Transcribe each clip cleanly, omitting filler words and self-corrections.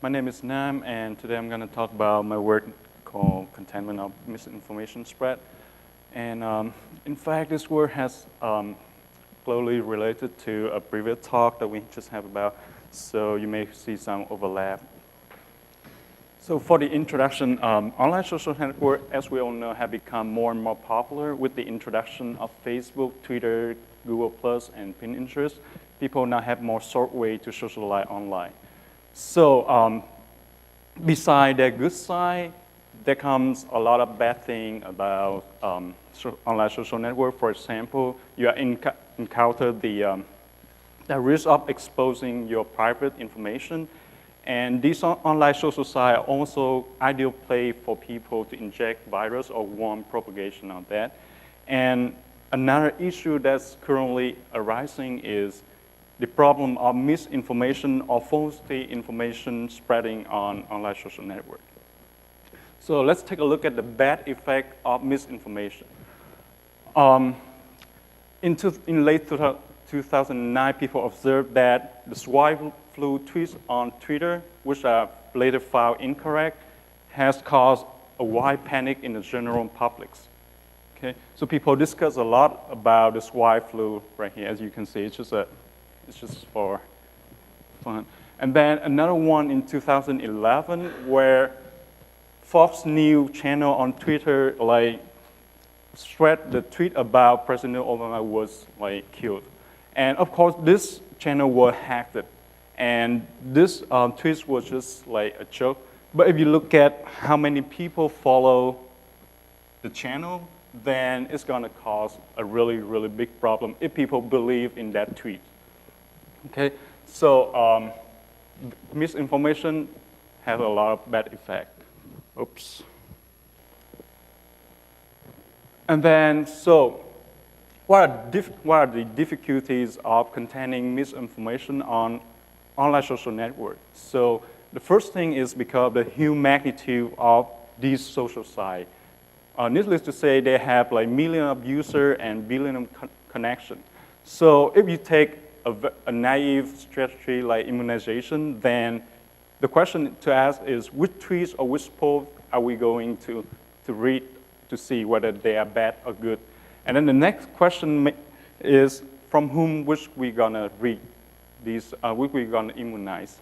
My name is Nam, and today I'm going to talk about my work called Containment of Misinformation Spread. And in fact, this work has closely related to a previous talk that we just have about, so you may see some overlap. So for the introduction, online social networks, as we all know, have become more and more popular with the introduction of Facebook, Twitter, Google+, and Pinterest. People now have more short way to socialize online. So beside that good side, there comes a lot of bad thing about online social network. For example, you encounter the risk of exposing your private information. And these online social sites are also ideal place for people to inject virus or worm propagation of that. And another issue that's currently arising is the problem of misinformation or false information spreading on online social network. So let's take a look at the bad effect of misinformation. In late 2009, people observed that the swine flu tweets on Twitter, which are later found incorrect, has caused a wide panic in the general public. Okay? So people discuss a lot about the swine flu right here. As you can see, it's just for fun. And then another one in 2011 where Fox News channel on Twitter spread the tweet about President Obama was killed. And of course, this channel was hacked. And this tweet was just a joke. But if you look at how many people follow the channel, then it's gonna cause a really, really big problem if people believe in that tweet. Okay, so misinformation has a lot of bad effect. Oops. And then, so what are the difficulties of containing misinformation on online social networks? So the first thing is because of the huge magnitude of these social sites. Needless to say, they have millions of users and billions of connections. So if you take a naive strategy like immunization, then the question to ask is which tweets or which posts are we going to read to see whether they are bad or good? And then the next question is from whom which we're gonna read these, which we're gonna immunize.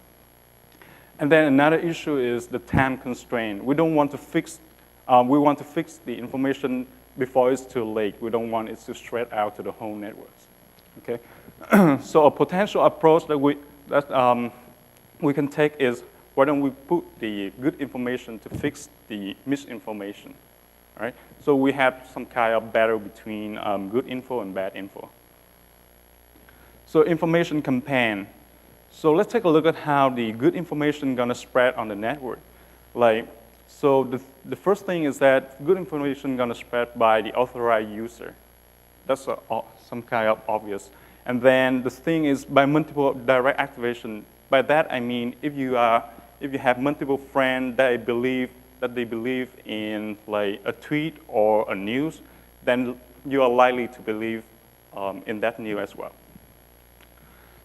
And then another issue is the time constraint. We don't want to fix, we want to fix the information before it's too late. We don't want it to spread out to the whole networks, okay? So a potential approach that we can take is why don't we put the good information to fix the misinformation, right? So we have some kind of battle between good info and bad info. So information campaign. So let's take a look at how the good information gonna spread on the network. So the first thing is that good information gonna spread by the authorized user. That's some kind of obvious. And then the thing is by multiple direct activation. By that I mean if you have multiple friends that they believe in a tweet or a news, then you are likely to believe in that news as well.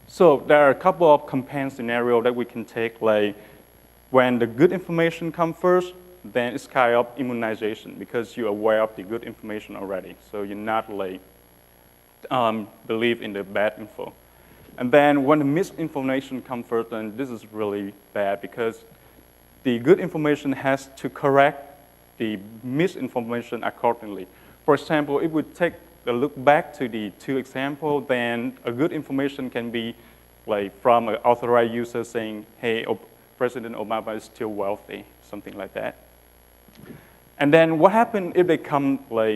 So there are a couple of campaign scenarios that we can take, when the good information comes first, then it's kind of immunization because you're aware of the good information already. So you're not believe in the bad info. And then when the misinformation comes first, then this is really bad because the good information has to correct the misinformation accordingly. For example, if we take a look back to the two examples, then a good information can be from an authorized user saying, hey, President Obama is still wealthy, something like that. And then what happens if they come at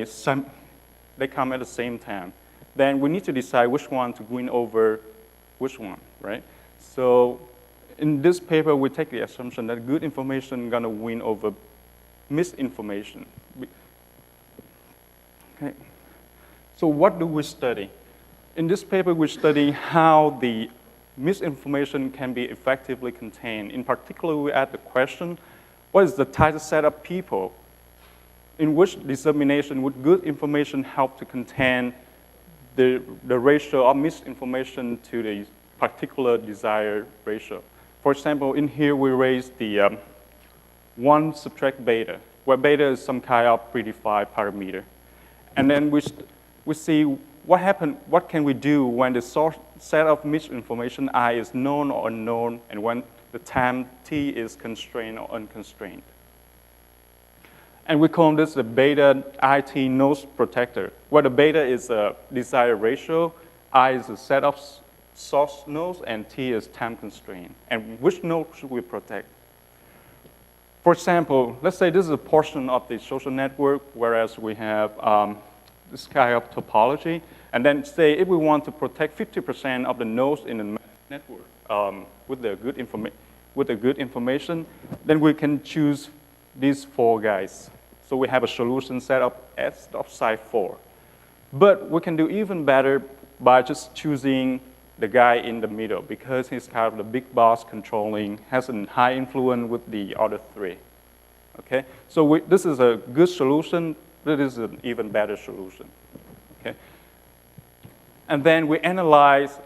the same time? Then we need to decide which one to win over which one, right? So in this paper, we take the assumption that good information is gonna win over misinformation. Okay. So what do we study? In this paper, we study how the misinformation can be effectively contained. In particular, we ask the question, what is the type of set of people in which dissemination would good information help to contain the ratio of misinformation to the particular desired ratio? For example, in here we raise the 1 subtract beta, where beta is some kind of predefined parameter. And then we see what can we do when the source set of misinformation I is known or unknown, and when the time t is constrained or unconstrained. And we call this the beta IT node protector, where the beta is a desired ratio, I is a set of source nodes, and t is time constrained. And which node should we protect? For example, let's say this is a portion of the social network, whereas we have this kind of topology. And then say if we want to protect 50% of the nodes in the network with the good information, then we can choose these 4 guys. So we have a solution set of S of psi 4. But we can do even better by just choosing the guy in the middle, because he's kind of the big boss controlling, has a high influence with the other 3. Okay? So this is a good solution, but this is an even better solution. Okay? And then we analyze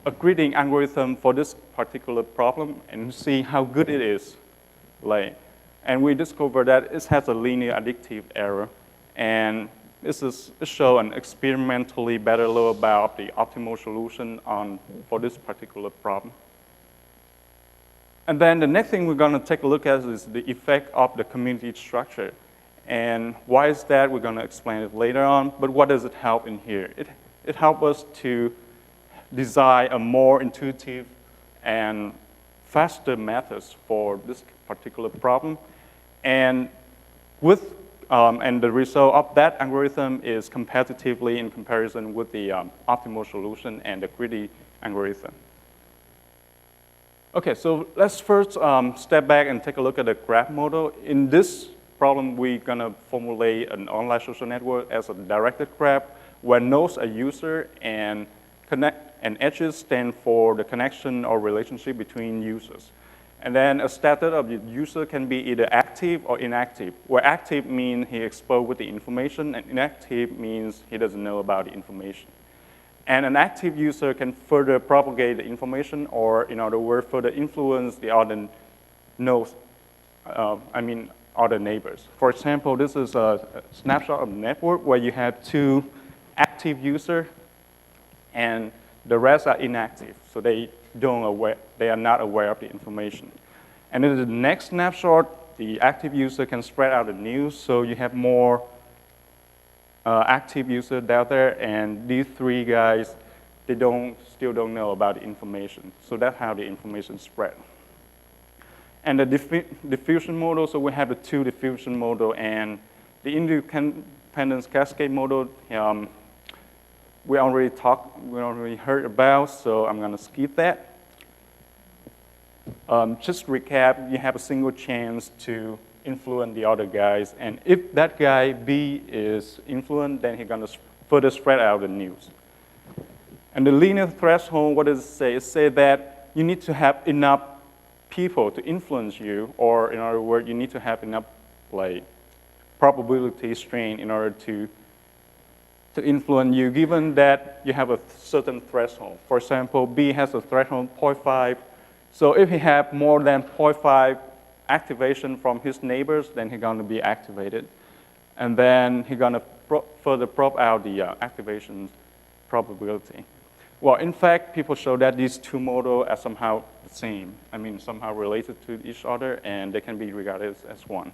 a gridding algorithm for this particular problem and see how good it is. And we discover that it has a linear additive error, and this shows an experimentally better law about the optimal solution for this particular problem. And then the next thing we're going to take a look at is the effect of the community structure. And why is that? We're going to explain it later on. But what does it help in here? It helps us to design a more intuitive and faster methods for this particular problem. And the result of that algorithm is competitively in comparison with the optimal solution and the greedy algorithm. Okay, so let's first step back and take a look at the graph model. In this problem, we're going to formulate an online social network as a directed graph where nodes are user and edges stand for the connection or relationship between users. And then a status of the user can be either active or inactive, where active means he exposed with the information, and inactive means he doesn't know about the information. And an active user can further propagate the information, or in other words, further influence the other nodes, other neighbors. For example, this is a snapshot of the network where you have 2 active users, and the rest are inactive, so they are not aware of the information. And in the next snapshot, the active user can spread out the news, so you have more active users out there, and these 3 guys, they still don't know about the information. So that's how the information spread. And the diffusion model, so we have the 2 diffusion model, and the independence cascade model, we already heard about, so I'm going to skip that. Just to recap, you have a single chance to influence the other guys, and if that guy B is influenced, then he's going to further spread out the news. And the linear threshold, what does it say? It says that you need to have enough people to influence you, or in other words, you need to have enough probability strain in order to influence you, given that you have a certain threshold. For example, B has a threshold 0.5. So if he have more than 0.5 activation from his neighbors, then he's going to be activated. And then he's going to further prop out the activation probability. Well, in fact, people show that these 2 models are somehow the same. Somehow related to each other, and they can be regarded as one.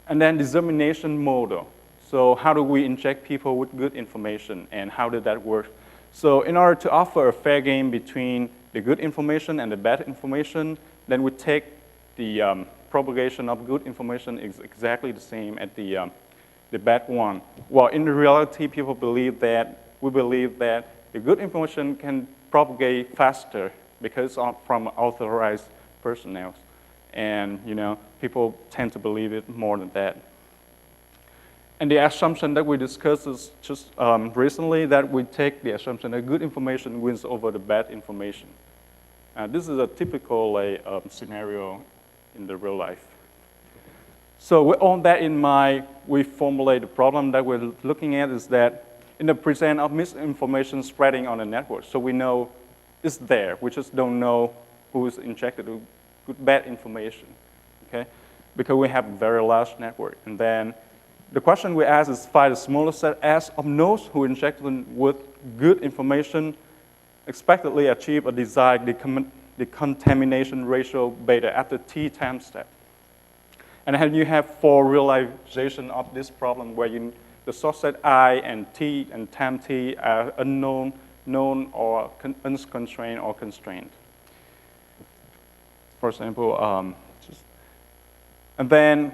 And then dissemination model. So how do we inject people with good information, and how did that work? So in order to offer a fair game between the good information and the bad information, then we take the propagation of good information is exactly the same as the bad one. Well, in reality, we believe that the good information can propagate faster because from authorized personnel. And people tend to believe it more than that. And the assumption that we discussed is just recently that we take the assumption that good information wins over the bad information. This is a typical scenario in the real life. So with all that in mind, we formulate the problem that we're looking at is that in the presence of misinformation spreading on the network, so we know it's there, we just don't know who is injected with bad information, okay? Because we have a very large network. And then the question we ask is find the smallest set S of nodes who injected with good information expectedly achieve a desired decontamination ratio beta after T time step. And then you have for realization of this problem where the source set I and T and time T are unknown, known, or unconstrained or constrained. For example, and then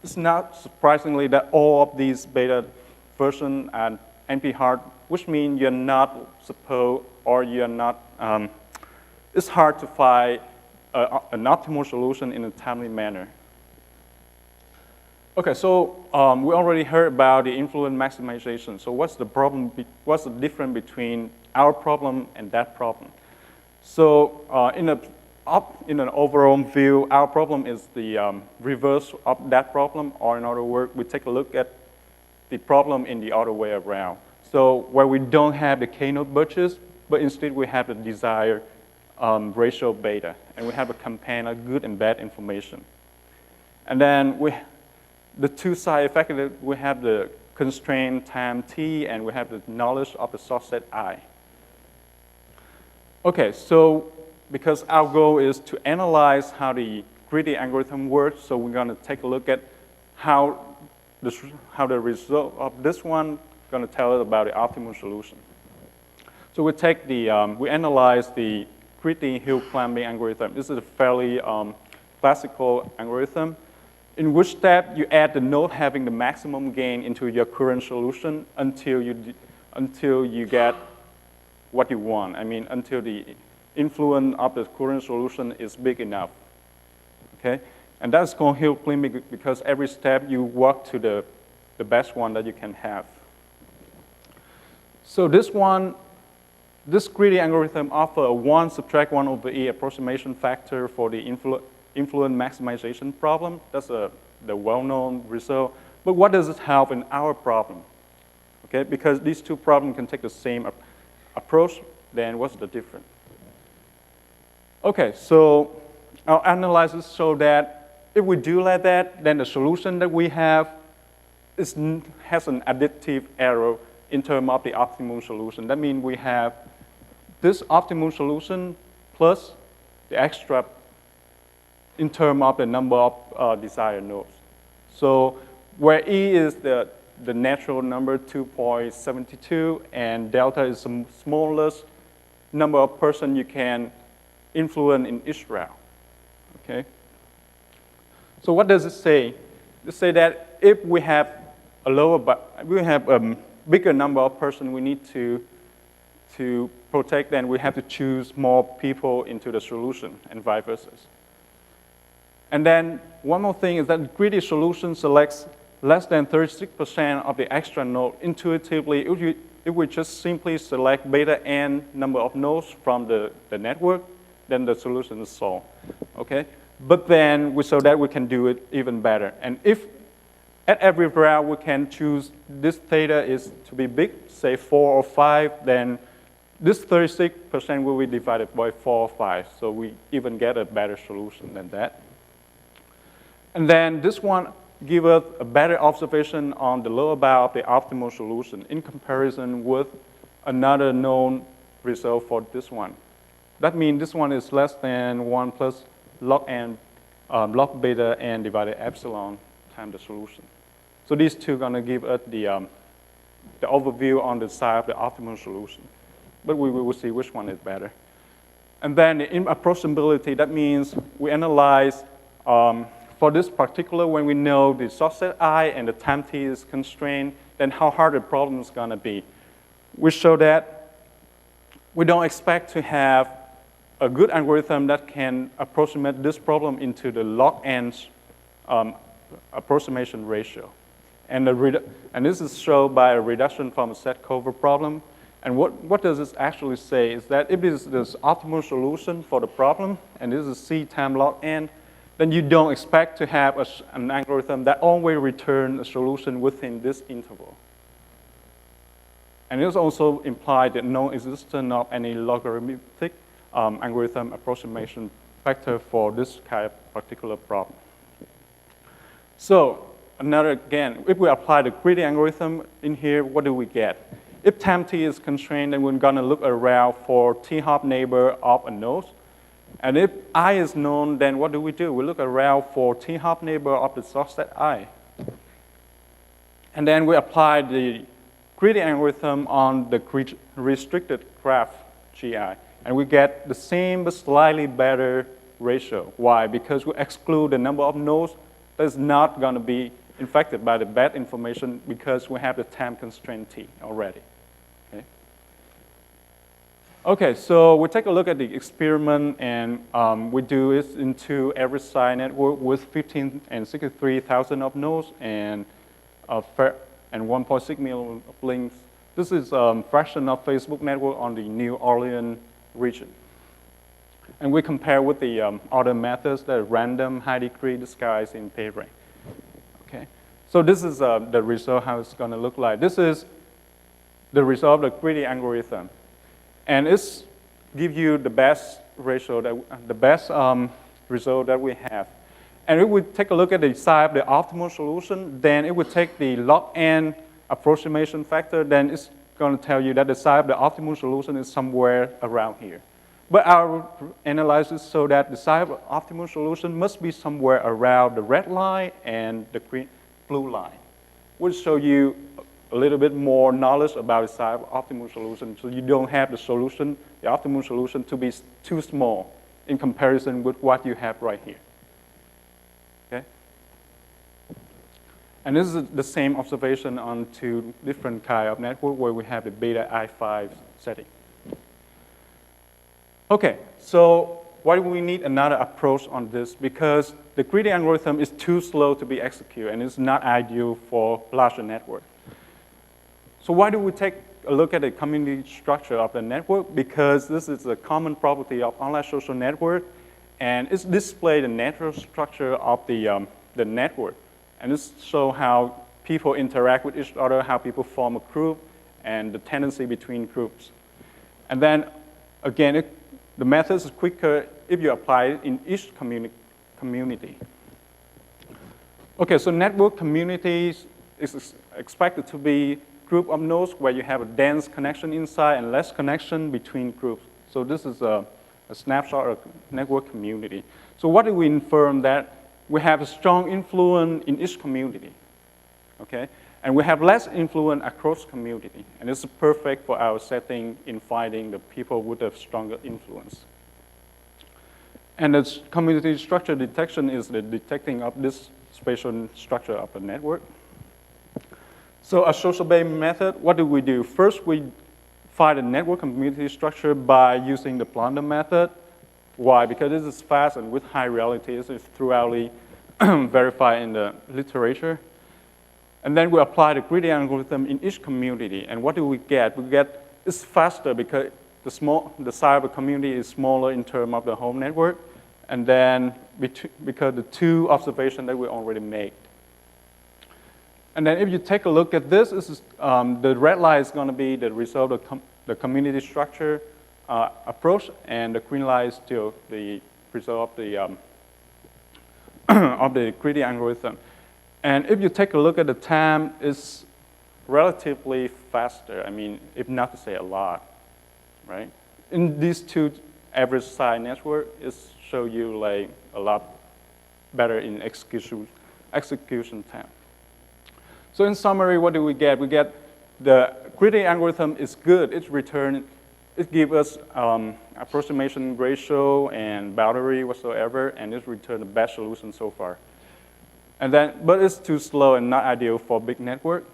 it's not surprisingly that all of these beta versions are NP-hard, which means you're not supposed, or you're not, it's hard to find an optimal solution in a timely manner. Okay, so we already heard about the influence maximization. So what's the problem, what's the difference between our problem and that problem? So in an overall view, our problem is the reverse of that problem, or in other words, we take a look at the problem in the other way around. So where we don't have the K-node budgets, but instead we have the desired ratio beta, and we have a campaign of good and bad information. And then the two side effects, we have the constraint time T, and we have the knowledge of the source set I. Okay, so because our goal is to analyze how the greedy algorithm works, so we're going to take a look at how the result of this one is going to tell us about the optimal solution. So we take we analyze the greedy hill climbing algorithm. This is a fairly classical algorithm, in which step you add the node having the maximum gain into your current solution until you get what you want. I mean, until the influence of the current solution is big enough, okay? And that's called hill climbing because every step you walk to the best one that you can have. So this greedy algorithm offers a 1 subtract 1 over E approximation factor for the influence maximization problem. That's the well-known result. But what does it help in our problem? Okay, because these two problems can take the same approach, then what's the difference? Okay, so our analysis show that if we do like that, then the solution that we have has an additive error in terms of the optimal solution. That means we have this optimal solution plus the extra in terms of the number of desired nodes. So where E is the natural number, 2.72, and delta is the smallest number of person you can influence in each route, okay? So what does it say? It says that if we have a bigger number of person we need to protect, then we have to choose more people into the solution and vice versa. And then one more thing is that greedy solution selects less than 36% of the extra node intuitively. If we just simply select beta n number of nodes from the network, then the solution is solved, okay? But then we show that we can do it even better. And if at every route we can choose this theta is to be big, say 4 or 5, then this 36% will be divided by 4 or 5. So we even get a better solution than that. And then this one gives us a better observation on the lower bound of the optimal solution in comparison with another known result for this one. That means this one is less than 1 plus log n, log beta n divided epsilon times the solution. So these two are going to give us the overview on the side of the optimal solution. But we will see which one is better. And then the approachability, that means we analyze for this particular, when we know the source set I and the time t is constrained, then how hard the problem is going to be. We show that we don't expect to have a good algorithm that can approximate this problem into the log n approximation ratio. And this is shown by a reduction from a set cover problem. And what does this actually say is that if this is this optimal solution for the problem, and this is C times log n, then you don't expect to have an algorithm that always returns a solution within this interval. And this also implies the non-existence of any logarithmic algorithm approximation factor for this kind of particular problem. So again, if we apply the greedy algorithm in here, what do we get? If time t is constrained, then we're gonna look around for t-hop neighbor of a node. And if I is known, then what do? We look around for t-hop neighbor of the source set I. And then we apply the greedy algorithm on the restricted graph GI. And we get the same but slightly better ratio. Why? Because we exclude the number of nodes that's not going to be infected by the bad information because we have the time constraint T already. Okay, so we take a look at the experiment, and we do it into average size network with 15 and 63,000 of nodes and 1.6 million of links. This is a fraction of Facebook network on the New Orleans region. And we compare with the other methods that are random, high degree, disguise, and payback. Okay, so this is the result, how it's going to look like. This is the result of the greedy algorithm. And it's give you the best ratio, the best result that we have. And if we take a look at the size of the optimal solution, then it would take the log n approximation factor, then it's going to tell you that the size of the optimal solution is somewhere around here. But our analysis show that the size of the optimal solution must be somewhere around the red line and the blue line. We'll show you a little bit more knowledge about the size of optimal solution, so you don't have the solution, the optimal solution, to be too small in comparison with what you have right here. Okay? And this is the same observation on two different kind of network where we have the beta I5 setting. Okay, so why do we need another approach on this? Because the greedy algorithm is too slow to be executed and it's not ideal for larger network. So why do we take a look at the community structure of the network? Because this is a common property of online social network, and it's displayed the natural structure of the network. And this shows how people interact with each other, how people form a group, and the tendency between groups. And then, again, the method is quicker if you apply it in each community. Okay, so network communities is expected to be group of nodes where you have a dense connection inside and less connection between groups. So this is a snapshot of network community. So what do we infer? That we have a strong influence in each community, okay? And we have less influence across community. And this is perfect for our setting in finding the people with a stronger influence. And the community structure detection is the detecting of this spatial structure of the network. So a social-based method, what do? First, we find a network community structure by using the Plunder method. Why? Because this is fast and with high reality. This is thoroughly verified in the literature. And then we apply the greedy algorithm in each community. And what do we get? We get it's faster because the size of the community is smaller in terms of the home network. And then because the two observations that we already made. And then if you take a look at this, the red line is going to be the result of the community structure approach, and the green line is still the result of the, of the greedy algorithm. And if you take a look at the time, it's relatively faster. I mean, if not to say a lot, right? In these two average size network, it show you like a lot better in execution time. So in summary, what do we get? We get the greedy algorithm is good. It gives us approximation ratio and boundary whatsoever, and it returns the best solution so far. And then, but it's too slow and not ideal for big network.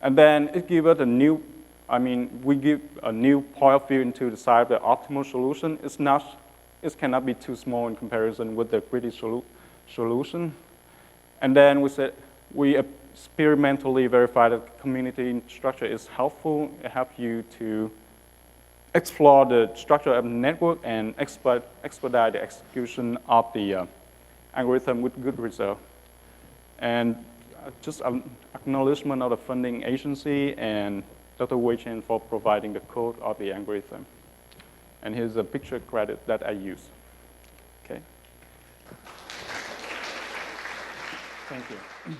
And then it gives us we give a new point of view into the size of the optimal solution. It cannot be too small in comparison with the greedy solution. And then we experimentally verify that community structure is helpful. It helps you to explore the structure of the network and expedite the execution of the algorithm with good result. And just an acknowledgement of the funding agency and Dr. Wei Chen for providing the code of the algorithm. And here's a picture credit that I use. Okay. Thank you.